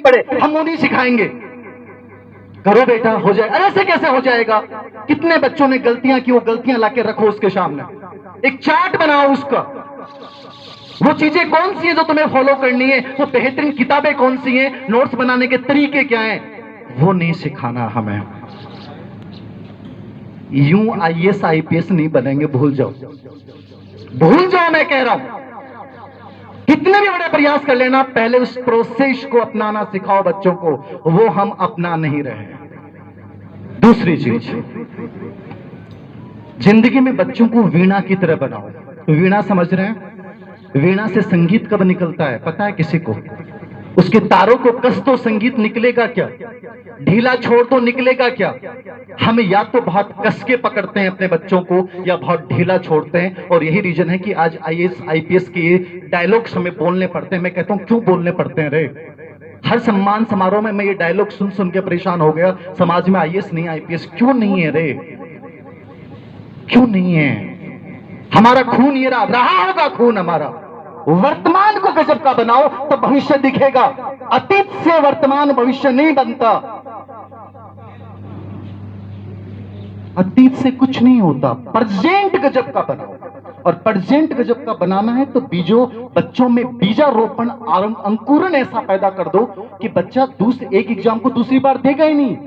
पड़े, हम वो नहीं सिखाएंगे। करो बेटा, हो जाए। अरे ऐसे कैसे हो जाएगा? कितने बच्चों ने गलतियां की, वो गलतियां लाके रखो उसके सामने, एक चार्ट बनाओ उसका। वो चीजें कौन सी है जो तुम्हें फॉलो करनी है, वो बेहतरीन किताबें कौन सी हैं, नोट्स बनाने के तरीके क्या हैं, वो नहीं सिखाना हमें। यूं आईएएस आईपीएस नहीं बनेंगे, भूल जाओ, भूल जाओ, मैं कह रहा हूं। कितने भी बड़े प्रयास कर लेना, पहले उस प्रोसेस को अपनाना सिखाओ बच्चों को, वो हम अपना नहीं रहे। दूसरी चीज, जिंदगी में बच्चों को वीणा की तरह बनाओ। वीणा समझ रहे हैं? वीणा से संगीत कब निकलता है पता है किसी को? उसके तारों को कस तो संगीत निकलेगा क्या, ढीला छोड़ तो निकलेगा क्या? हम या तो बहुत कस के पकड़ते हैं अपने बच्चों को, या बहुत ढीला छोड़ते हैं। और यही रीजन है कि आज आईएएस आईपीएस के डायलॉग्स हमें बोलने पड़ते हैं। मैं कहता हूं क्यों बोलने पड़ते हैं रे? हर सम्मान समारोह में मैं ये डायलॉग सुन सुन के परेशान हो गया, समाज में आईएएस नहीं आईपीएस क्यों नहीं है रे? क्यों नहीं है? हमारा खून ये रहा होगा खून हमारा। वर्तमान को गजब का बनाओ तो भविष्य दिखेगा। अतीत से वर्तमान भविष्य नहीं बनता, अतीत से कुछ नहीं होता। प्रेजेंट गजब का बनाओ, और प्रेजेंट गजब का बनाना है तो बच्चों में बीजारोपण, अंकुरण ऐसा पैदा कर दो कि बच्चा एक एग्जाम को दूसरी बार देगा ही नहीं।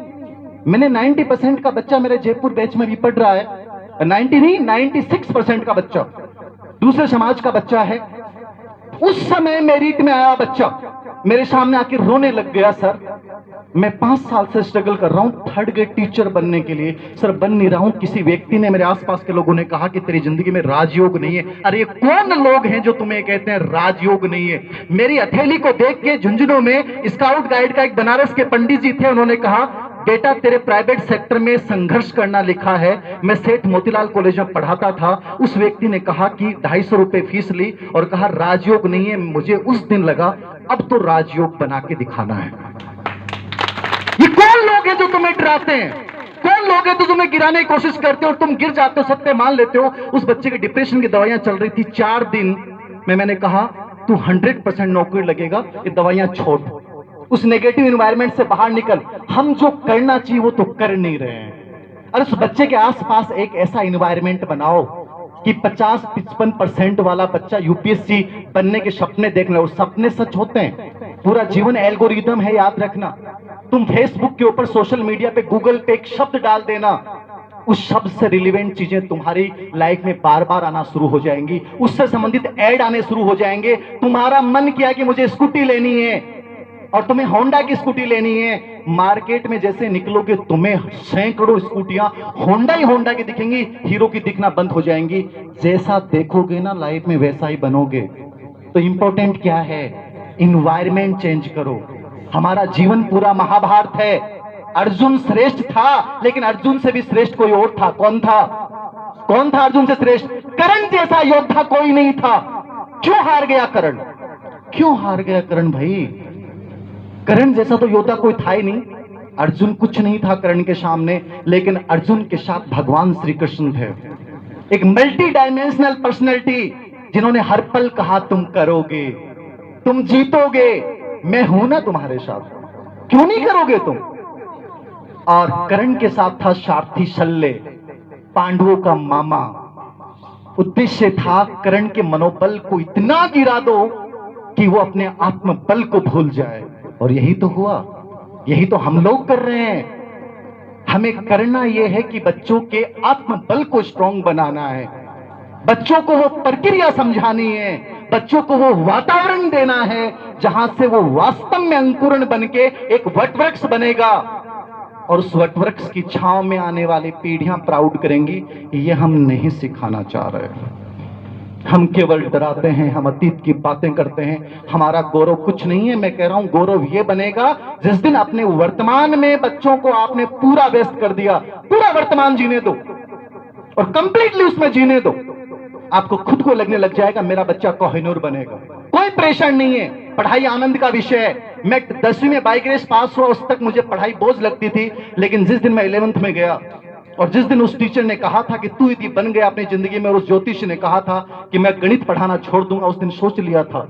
मैंने 90% का बच्चा मेरे जयपुर बैच में भी पढ़ रहा है, 90 नहीं 96% का बच्चा दूसरे समाज का बच्चा है। उस समय मेरिट में आया बच्चा, मेरे सामने आके रोने लग गया, सर मैं 5 साल से स्ट्रगल कर रहा हूं थर्ड ग्रेड टीचर बनने के लिए, सर बन नहीं रहा हूं। किसी व्यक्ति ने, मेरे आसपास के लोगों ने कहा कि तेरी जिंदगी में राजयोग नहीं है। अरे कौन लोग हैं जो तुम्हें कहते हैं राजयोग नहीं है? मेरी हथेली को देख के झुंझुनू में स्काउट गाइड का एक बनारस के पंडित जी थे, उन्होंने कहा बेटा तेरे प्राइवेट सेक्टर में संघर्ष करना लिखा है। मैं सेठ मोतीलाल कॉलेज में पढ़ाता था, उस व्यक्ति ने कहा कि 250 रुपए फीस ली और कहा राजयोग नहीं है। मुझे उस दिन लगा अब तो राजयोग बना के दिखाना है। ये कौन लोग हैं जो तुम्हें डराते हैं? कौन लोग हैं जो तुम्हें गिराने की कोशिश करते हो और तुम गिर जाते हो, सत्य मान लेते हो? उस बच्चे की डिप्रेशन की दवाइयां चल रही थी 4 दिन में, मैंने कहा तू 100% नौकरी लगेगा, ये दवाइयां छोड़, उस नेगेटिव एनवायरनमेंट से बाहर निकल। हम जो करना चाहिए वो तो कर नहीं रहे हैं। अरे उस बच्चे के आसपास एक ऐसा एनवायरनमेंट बनाओ कि 50-55% वाला बच्चा यूपीएससी बनने के सपने देख ले। और सपने सच होते हैं, पूरा जीवन एल्गोरिदम है, याद रखना। तुम फेसबुक के ऊपर, सोशल मीडिया पे, गूगल पे एक शब्द डाल देना, उस शब्द से रिलेवेंट चीजें तुम्हारी लाइफ में बार बार आना शुरू हो जाएंगी, उससे संबंधित ऐड आने शुरू हो जाएंगे। तुम्हारा मन किया कि मुझे स्कूटी लेनी है और तुम्हें होंडा की स्कूटी लेनी है, मार्केट में जैसे निकलोगे तुम्हें सैकड़ों स्कूटियां होंडा की दिखेंगी, हीरो की दिखना बंद हो जाएंगी। जैसा देखोगे ना लाइफ में वैसा ही बनोगे। तो इंपॉर्टेंट क्या है? इन्वायरमेंट चेंज करो। हमारा जीवन पूरा महाभारत है। अर्जुन श्रेष्ठ था, लेकिन अर्जुन से भी श्रेष्ठ कोई और था। कौन था? कौन था अर्जुन से श्रेष्ठ? कर्ण जैसा योद्धा कोई नहीं था। क्यों हार गया कर्ण? क्यों हार गया कर्ण भाई? कर्ण जैसा तो योद्धा कोई था ही नहीं। अर्जुन कुछ नहीं था कर्ण के सामने, लेकिन अर्जुन के साथ भगवान श्री कृष्ण थे, एक मल्टी डायमेंशनल पर्सनैलिटी, जिन्होंने हर पल कहा तुम करोगे, तुम जीतोगे, मैं हूं ना तुम्हारे साथ, क्यों नहीं करोगे तुम? और कर्ण के साथ था सारथी शल्य, पांडवों का मामा। उद्देश्य था कर्ण के मनोबल को इतना गिरा दो कि वो अपने आत्मबल को भूल जाए। और यही तो हुआ, यही तो हम लोग कर रहे हैं। हमें करना यह है कि बच्चों के आत्मबल को स्ट्रांग बनाना है, बच्चों को वो प्रक्रिया समझानी है, बच्चों को वो वातावरण देना है जहां से वो वास्तव में अंकुरण बनके एक वटवृक्ष बनेगा, और उस वटवृक्ष की छांव में आने वाली पीढ़ियां प्राउड करेंगी। ये हम नहीं सिखाना चाह रहे। हम केवल डराते हैं, हम अतीत की बातें करते हैं। हमारा गौरव कुछ नहीं है। मैं कह रहा हूं गौरव ये बनेगा जिस दिन अपने वर्तमान में बच्चों को आपने पूरा व्यस्त कर दिया। पूरा वर्तमान जीने दो और कंप्लीटली उसमें जीने दो। आपको खुद को लगने लग जाएगा मेरा बच्चा कोहिनूर बनेगा। कोई प्रेशर नहीं है, पढ़ाई आनंद का विषय है। मैं 10वीं में बाई ग्रेस पास हुआ, उस तक मुझे पढ़ाई बोझ लगती थी, लेकिन जिस दिन मैं 11th में गया और जिस दिन उस टीचर ने कहा था कि तू यदि बन गया अपनी जिंदगी में, और उस ज्योतिष ने कहा था कि मैं गणित पढ़ाना छोड़ दूंगा, उस दिन सोच लिया था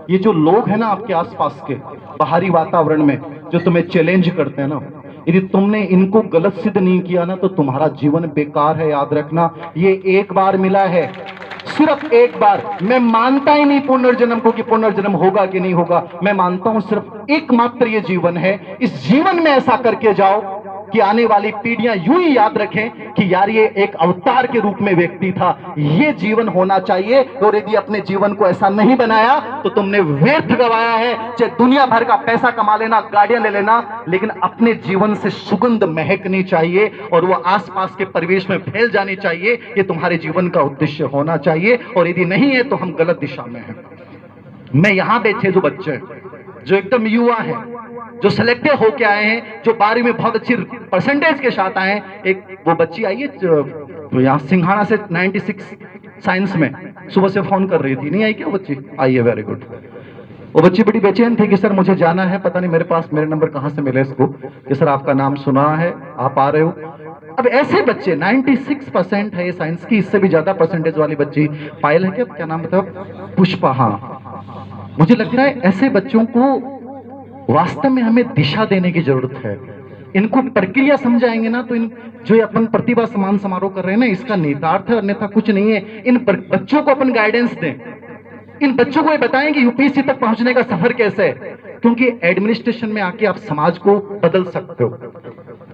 ये जो लोग हैं ना आपके आसपास के बाहरी वातावरण में जो तुम्हें चैलेंज करते हैं ना, यदि तुमने इनको गलत सिद्ध नहीं किया ना तो तुम्हारा जीवन बेकार है। याद रखना, ये एक बार मिला है, सिर्फ एक बार। मैं मानता ही नहीं पुनर्जन्म को कि पुनर्जन्म होगा कि नहीं होगा। मैं मानता हूं सिर्फ एकमात्र ये जीवन है। इस जीवन में ऐसा करके जाओ कि आने वाली पीढ़ियां यूं ही याद रखें कि यार ये एक अवतार के रूप में व्यक्ति था। ये जीवन होना चाहिए। और यदि अपने जीवन को ऐसा नहीं बनाया तो तुमने व्यर्थ गवाया है। चाहे दुनिया भर का पैसा कमा लेना, गाड़ियां ले लेना, लेकिन अपने जीवन से सुगंध महकनी चाहिए और वो आसपास के परिवेश में फैल जानी चाहिए। ये तुम्हारे जीवन का उद्देश्य होना चाहिए। और यदि नहीं है तो हम गलत दिशा में हैं। मैं यहां बैठे जो बच्चे जो एकदम युवा हैं, जो सिलेक्टेड होके आए हैं, जो 12वीं में बहुत अच्छी परसेंटेज के साथ आए हैं। एक वो बच्ची आई है जो यहाँ सिंघाड़ा से 96 साइंस में, सुबह से फोन कर रही थी। नहीं आई क्या बच्ची? आई है, वेरी गुड। वो बच्ची बड़ी बेचैन थी कि सर मुझे जाना है, पता नहीं मेरे पास मेरे नंबर कहाँ से मिले इसको, कि सर आपका नाम सुना है, आप आ रहे हो। अब ऐसे बच्चे 96% है ये साइंस की, इससे भी ज्यादा परसेंटेज वाली बच्ची पायल है क्या नाम बताओ? पुष्पा। हाँ, मुझे लगता है ऐसे बच्चों को वास्तव में हमें दिशा देने की जरूरत है। इनको प्रक्रिया समझाएंगे ना तो इन जो अपन प्रतिभा सम्मान समारोह कर रहे हैं ना, इसका नेतार्थ है, अन्यथा कुछ नहीं है। इन बच्चों को अपन गाइडेंस दें, इन बच्चों को ये बताएं कि यूपीएससी तक पहुंचने का सफर कैसे है, क्योंकि एडमिनिस्ट्रेशन में आके आप समाज को बदल सकते हो।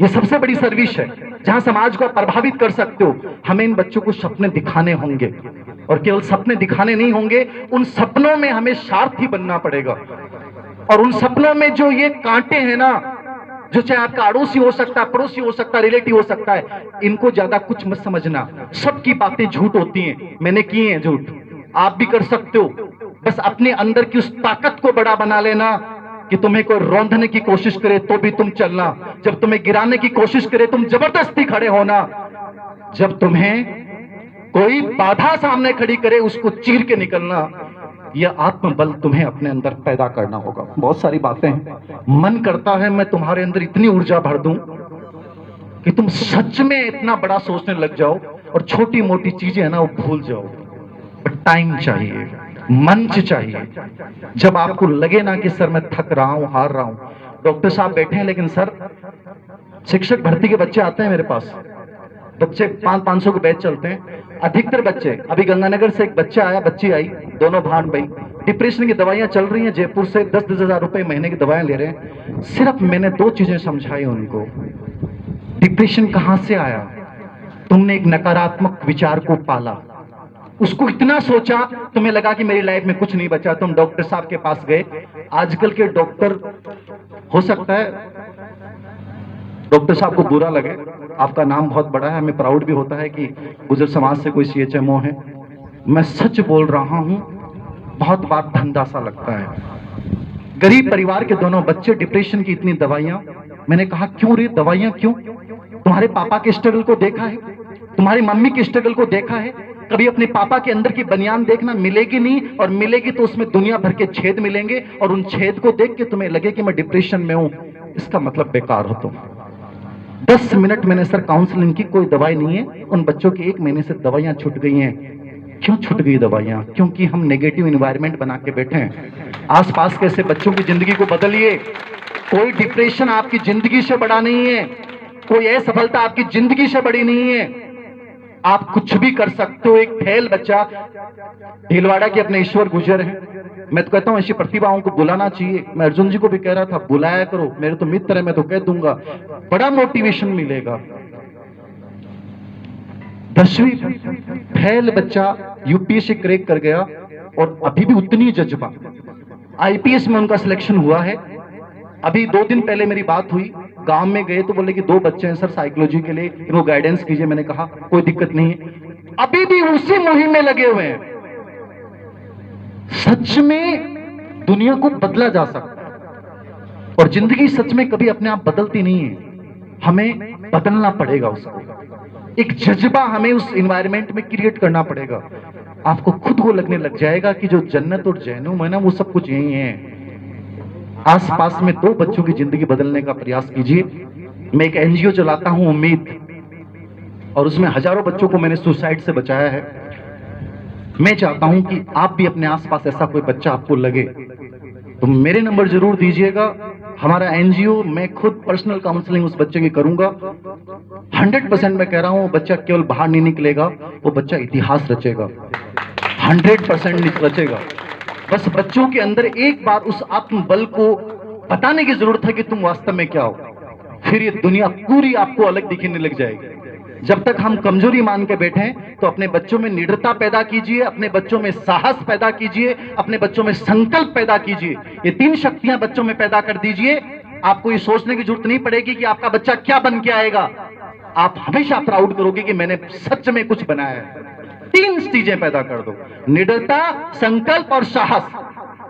ये सबसे बड़ी सर्विस है जहां समाज को प्रभावित कर सकते हो। हमें इन बच्चों को सपने दिखाने होंगे, और केवल सपने दिखाने नहीं होंगे, उन सपनों में हमें सारथी बनना पड़ेगा। और उन सपनों में जो ये कांटे हैं ना, जो चाहे आपका अड़ोसी हो सकता है, पड़ोसी हो सकता है, रिलेटिव हो सकता है, इनको ज्यादा कुछ मत समझना। सबकी बातें झूठ होती हैं, मैंने किए हैं झूठ, आप भी कर सकते हो। बस अपने अंदर की उस ताकत को बड़ा बना लेना कि तुम्हें कोई रौंदने की कोशिश करे तो भी तुम चलना, जब तुम्हें गिराने की कोशिश करे तुम जबरदस्ती खड़े होना, जब तुम्हें कोई बाधा सामने खड़ी करे उसको चीर के निकलना। यह आत्मबल तुम्हें अपने अंदर पैदा करना होगा। बहुत सारी बातें हैं, मन करता है मैं तुम्हारे अंदर इतनी ऊर्जा भर दूं कि तुम सच में इतना बड़ा सोचने लग जाओ और छोटी मोटी चीजें है ना वो भूल जाओ। बट टाइम चाहिए, मंच चाहिए। जब आपको लगे ना कि सर मैं थक रहा हूं, हार रहा हूं, डॉक्टर साहब बैठे हैं लेकिन सर शिक्षक भर्ती के बच्चे आते हैं मेरे पास, बच्चे 500 के बैच चलते हैं, अधिकतर बच्चे। अभी गंगानगर से एक बच्चा आया, बच्ची आई, दोनों भान भाई, डिप्रेशन की दवाइयां चल रही हैं, जयपुर से 10-10 हजार रुपए महीने की दवाएं ले रहे हैं। सिर्फ मैंने 2 चीजें समझाई उनको। डिप्रेशन कहां से आया? तुमने एक नकारात्मक विचार को पाला, उसको इतना सोचा, तुम्हें लगा कि मेरी लाइफ में कुछ नहीं बचा, तुम डॉक्टर साहब के पास गए। आजकल के डॉक्टर, हो सकता है डॉक्टर साहब को बुरा लगे, आपका नाम बहुत बड़ा है, हमें प्राउड भी होता है कि गुजर समाज से कोई CHMO है। मैं सच बोल रहा हूं, बहुत बात धंधा सा लगता है। गरीब परिवार के दोनों बच्चे, डिप्रेशन की इतनी दवाइयां। मैंने कहा क्यों रे दवाइयां क्यों? तुम्हारे पापा के स्ट्रगल को देखा है, तुम्हारी मम्मी के स्ट्रगल को देखा है? कभी अपने पापा के अंदर की बनियान देखना, मिलेगी नहीं, और मिलेगी तो उसमें दुनिया भर के छेद मिलेंगे, और उन छेद को देख के तुम्हें लगे कि मैं डिप्रेशन में हूं, इसका मतलब बेकार हो तुम। 10 मिनट मैंने सर काउंसलिंग की, कोई दवाई नहीं है। उन बच्चों की 1 महीने से दवाइयां छूट गई हैं। क्यों छूट गई दवाइयां? क्योंकि हम नेगेटिव एनवायरनमेंट बना के बैठे हैं। आसपास के ऐसे बच्चों की जिंदगी को बदलिए। कोई डिप्रेशन आपकी जिंदगी से बड़ा नहीं है, कोई असफलता आपकी जिंदगी से बड़ी नहीं है। आप कुछ भी कर सकते हो। एक फेल बच्चा भीलवाड़ा के अपने ईश्वर गुजर है, मैं तो कहता हूं ऐसी प्रतिभाओं को बुलाना चाहिए। मैं अर्जुन जी को भी कह रहा था बुलाया करो, मेरे तो मित्र है, मैं तो कह दूंगा, बड़ा मोटिवेशन मिलेगा। 10वीं फेल बच्चा यूपीएससी क्रैक कर गया, और अभी भी उतनी जज्बा। आईपीएस में उनका सिलेक्शन हुआ है। अभी 2 दिन पहले मेरी बात हुई, गांव में गए तो बोले कि 2 बच्चे हैं सर साइकोलॉजी के लिए, इनको गाइडेंस कीजिए। मैंने कहा कोई दिक्कत नहीं है, अभी भी उसी मुहिम में लगे हुए हैं। सच में दुनिया को बदला जा सकता है, और जिंदगी सच में कभी अपने आप बदलती नहीं है, हमें बदलना पड़ेगा उसको। एक जज्बा हमें उस एनवायरनमेंट में क्रिएट करना पड़ेगा। आपको खुद को लगने लग जाएगा कि जो जन्नत और जहन्नुम है ना, वो सब कुछ यही है। आसपास में 2 बच्चों की जिंदगी बदलने का प्रयास कीजिए। मैं एक NGO चलाता हूं उम्मीद, और उसमें हजारों बच्चों को मैंने सुसाइड से बचाया है। मैं चाहता हूं कि आप भी अपने आसपास ऐसा कोई बच्चा आपको लगे तो मेरे नंबर जरूर दीजिएगा। हमारा एनजीओ, मैं खुद पर्सनल काउंसलिंग उस बच्चे की करूंगा। 100% मैं कह रहा हूं, वो बच्चा केवल बाहर नहीं निकलेगा, वो बच्चा इतिहास रचेगा, 100% रचेगा। बस बच्चों के अंदर एक बार उस आत्मबल को बताने की जरूरत है कि तुम वास्तव में क्या हो, फिर ये दुनिया पूरी आपको अलग दिखने लग जाएगी। जब तक हम कमजोरी मान के बैठे तो अपने बच्चों में निडरता पैदा कीजिए, अपने बच्चों में साहस पैदा कीजिए, अपने बच्चों में संकल्प पैदा कीजिए। ये 3 शक्तियां बच्चों में पैदा कर दीजिए। आपको ये सोचने की जरूरत नहीं पड़ेगी कि आपका बच्चा क्या बन के आएगा। आप हमेशा प्राउड करोगे कि मैंने सच में कुछ बनाया है। 3 चीजें पैदा कर दो, निडरता, संकल्प और साहस।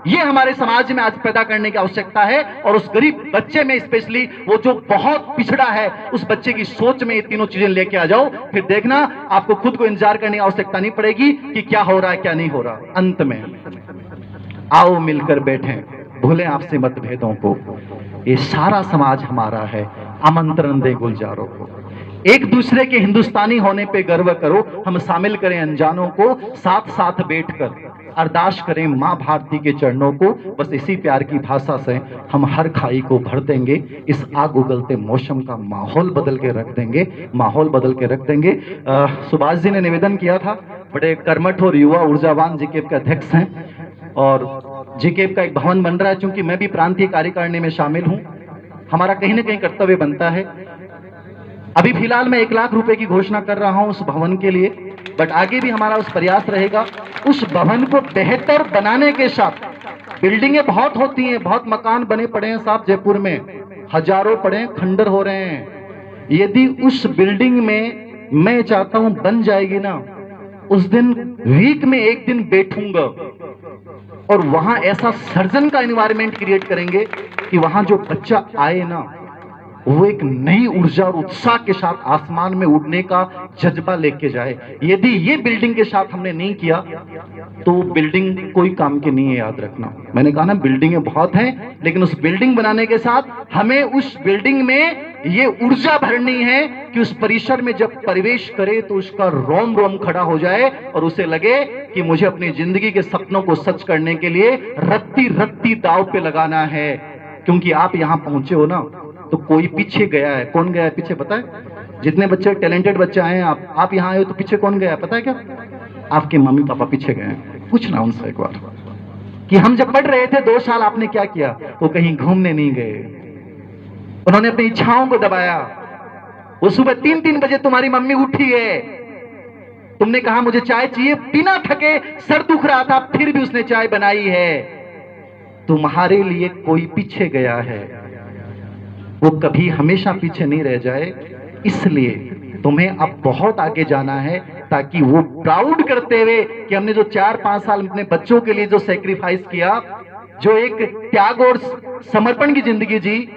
ये हमारे समाज में आज पैदा करने की आवश्यकता है। और उस गरीब बच्चे में स्पेशली, वो जो बहुत पिछड़ा है, उस बच्चे की सोच में ये तीनों चीजें लेके आ जाओ। फिर देखना, आपको खुद को इंतजार करने की आवश्यकता नहीं पड़ेगी कि क्या हो रहा है क्या नहीं हो रहा। अंत में आओ मिलकर बैठें, भूलें आपसे मतभेदों को, ये सारा समाज हमारा है, आमंत्रण दे गुलजारों को। एक दूसरे के हिंदुस्तानी होने पे गर्व करो, हम शामिल करें अनजानों को, साथ साथ बैठकर अरदास करें मां भारती के चरणों को। बस इसी प्यार की भाषा से हम हर खाई को भर देंगे, इस आग उगलते मौसम का माहौल बदल के रख देंगे, माहौल बदल के रख देंगे। सुभाष जी ने निवेदन किया था, बड़े कर्मठ और युवा ऊर्जावान जीकेप के अध्यक्ष हैं, और जीकेप का एक भवन बन रहा है। चूंकि मैं भी प्रांतीय कार्यकारिणी में शामिल हूं, हमारा कहीं ना कहीं कर्तव्य बनता है। अभी फिलहाल मैं 1 लाख रुपए की घोषणा कर रहा हूं उस भवन के लिए, बट आगे भी हमारा उस प्रयास रहेगा उस भवन को बेहतर बनाने के साथ। बिल्डिंगें बहुत होती हैं, बहुत मकान बने पड़े हैं साहब, जयपुर में हजारों पड़े हैं, खंडर हो रहे हैं। यदि उस बिल्डिंग में मैं चाहता हूं बन जाएगी ना, उस दिन वीक में 1 दिन बैठूंगा और वहां ऐसा सर्जन का एनवायरनमेंट क्रिएट करेंगे कि वहां जो बच्चा आए ना, वो एक नई ऊर्जा और उत्साह के साथ आसमान में उड़ने का जज्बा लेके जाए। यदि ये बिल्डिंग के साथ हमने नहीं किया तो बिल्डिंग कोई काम की नहीं है, याद रखना। मैंने कहा ना, बिल्डिंगें बहुत हैं, लेकिन उस बिल्डिंग बनाने के साथ हमें उस बिल्डिंग में ये ऊर्जा भरनी है कि उस परिसर में जब प्रवेश करे तो उसका रोम रोम खड़ा हो जाए और उसे लगे कि मुझे अपनी जिंदगी के सपनों को सच करने के लिए रत्ती रत्ती दांव पे लगाना है। क्योंकि आप यहां पहुंचे हो ना, तो कोई पीछे गया है। कौन गया है पीछे पता है? जितने बच्चे टैलेंटेड बच्चे आए हैं, आप यहाँ आए हो तो पीछे कौन गया है पता है क्या? आपके मम्मी पापा पीछे गए हैं। पूछना उनसे एक बार कि हम जब पढ़ रहे थे 2 साल आपने क्या किया? वो कहीं घूमने नहीं गए, उन्होंने अपनी इच्छाओं को दबाया। वो सुबह 3-3 बजे तुम्हारी मम्मी उठी है, तुमने कहा मुझे चाय चाहिए, बिना थके, सर दुख रहा था, फिर भी उसने चाय बनाई है। तुम्हारे लिए कोई पीछे गया है, वो कभी हमेशा पीछे नहीं रह जाए। इसलिए तुम्हें अब बहुत आगे जाना है, ताकि वो प्राउड करते हुए कि हमने जो 4-5 साल अपने बच्चों के लिए जो सैक्रिफाइस किया, जो एक त्याग और समर्पण की जिंदगी जी,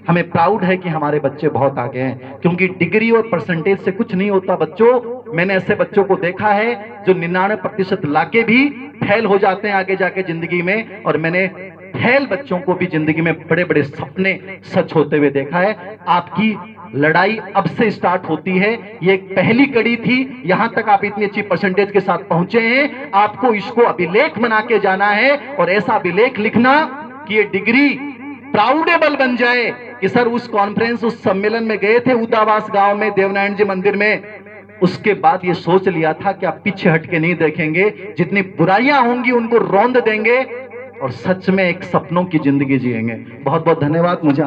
हमें प्राउड है कि हमारे बच्चे बहुत आगे हैं। क्योंकि डिग्री और परसेंटेज से कुछ नहीं होता बच्चों। मैंने ऐसे बच्चों को देखा है जो 99% लाके भी फेल हो जाते हैं आगे जाके जिंदगी में, और मैंने फेल बच्चों को भी जिंदगी में बड़े बड़े सपने सच होते हुए देखा है। आपकी लड़ाई अब से स्टार्ट होती है, ये एक पहली कड़ी थी। यहां तक आप इतनी अच्छी परसेंटेज के साथ पहुंचे हैं, आपको इसको अभिलेख बना के जाना है, और ऐसा अभिलेख लिखना कि ये डिग्री प्राउडेबल बन जाए कि सर उस कॉन्फ्रेंस, उस सम्मेलन में गए थे उदावास गांव में, देवनारायण जी मंदिर में, उसके बाद ये सोच लिया था कि आप पीछे हट के नहीं देखेंगे, जितनी बुराइयां होंगी उनको रौंद देंगे और सच में एक सपनों की जिंदगी जिएंगे। बहुत बहुत धन्यवाद। मुझे